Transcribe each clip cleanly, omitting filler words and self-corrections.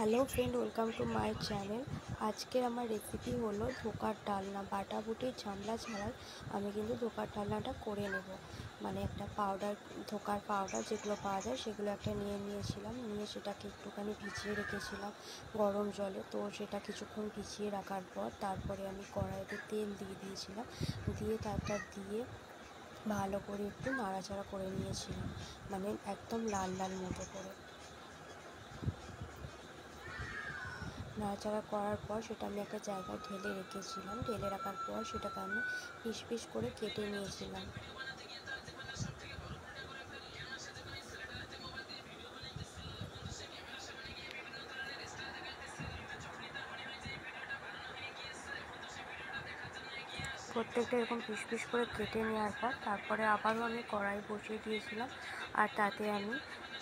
Hello friend, welcome to my channel. আজকের আমার recipe হলো ধোকার ডালনা। বাটাবুটির ঝামেলা ছাড়াই আমি কিন্তু ধোকার ডালনাটা করে নেব। মানে একটা পাউডার, ধোকার পাউডার যেগুলো পাওয়া যায় সেগুলো একটা নিয়েছিলাম। নিয়ে সেটাকে একটুখানি ভিজিয়ে রেখেছিলাম গরম জলে। তো সেটা কিছুক্ষণ ভিজিয়ে রাখার পর তারপরে আমি কড়াইতে তেল দিয়ে দিয়েছিলাম। দিয়ে তারটা দিয়ে ভালো করে একটু নাড়াচাড়া করে নিয়েছিলাম, মানে একদম লাল লাল মতো করে। নাড়াচাড়া করার পর সেটা আমি একটা জায়গায় ঢেলে রেখেছিলাম। ঢেলে রাখার পর সেটাকে আমি পিস পিস করে কেটে নিয়েছিলাম। প্রত্যেকটা এরকম পিস পিস করে কেটে নেওয়ার পর তারপরে আবারও আমি কড়াই বসিয়ে দিয়েছিলাম, আর তাতে আমি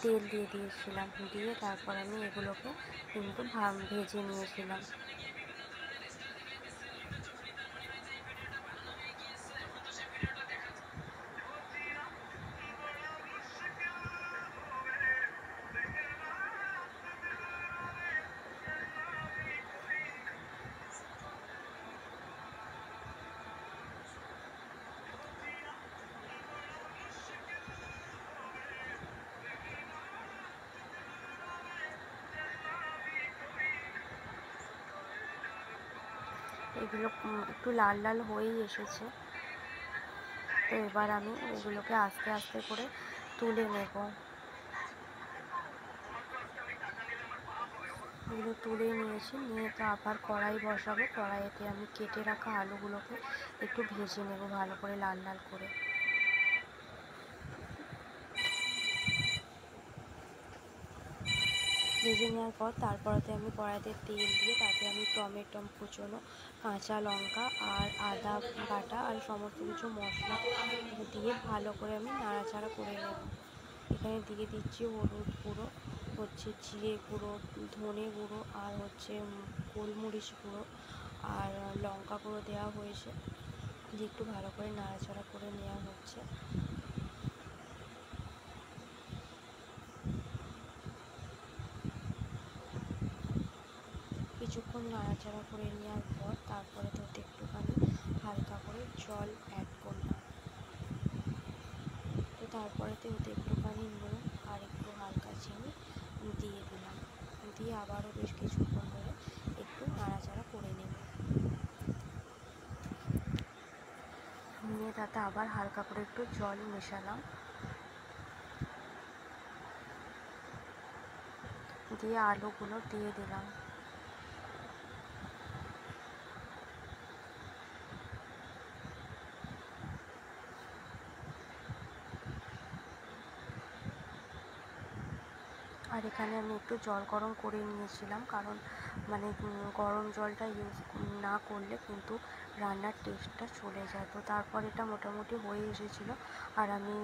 তেল দিয়ে দিয়েছিলাম। দিয়ে তারপর আমি এগুলোকে কিন্তু ভেজে নিয়েছিলাম। এগুলো একটু লাল লাল হয়েই এসেছে। তো এবার আমি এগুলোকে আস্তে আস্তে করে তুলে নেব। এগুলো তুলে নিয়েছি, নিয়ে তো আবার কড়াই বসাবো। কড়াইতে আমি কেটে রাখা আলুগুলোকে একটু ভেজে নেব ভালো করে, লাল লাল করে। ভেজে নেওয়ার পর তারপরেতে আমি কড়াইতে তেল দিয়ে তাতে আমি টমেটো কুচোনো, কাঁচা লঙ্কা আর আদা বাটা আর সমস্ত কিছু মশলা দিয়ে ভালো করে আমি নাড়াচাড়া করে নেব। এখানে দিয়ে দিচ্ছি হলুদ গুঁড়ো, হচ্ছে জিরে গুঁড়ো, ধনে গুঁড়ো, আর হচ্ছে গোলমরিচ গুঁড়ো আর লঙ্কা গুঁড়ো দেওয়া হয়েছে। দিয়ে একটু ভালো করে নাড়াচাড়া করে নেওয়া হচ্ছে। কিছুক্ষণ নাড়াচাড়া করে নেওয়ার পর তারপরে তো একটুখানি হালকা করে জল অ্যাড করলাম। তো তারপরেতে ওতে একটুখানি নুন আর একটু হালকা চিনি দিয়ে দিলাম। দিয়ে আবারও বেশ কিছুক্ষণ ধরে একটু নাড়াচাড়া করে নেব। নিয়ে তাতে আবার হালকা করে একটু জল মেশালাম। দিয়ে আলুগুলো দিয়ে দিলাম। আর এখানে আমি একটু জল গরম করে নিয়েছিলাম, কারণ মানে গরম জলটা ইউজ না করলে কিন্তু রান্নার টেস্টটা চলে যায়। তো তারপর এটা মোটামুটি হয়ে এসেছিলো, আর আমি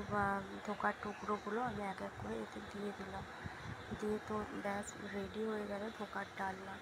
ধোকার টুকরোগুলো আমি এক এক করে এতে দিয়ে দিলাম। দিয়ে তো ব্যাস রেডি হয়ে গেল ধোকার ডালনা।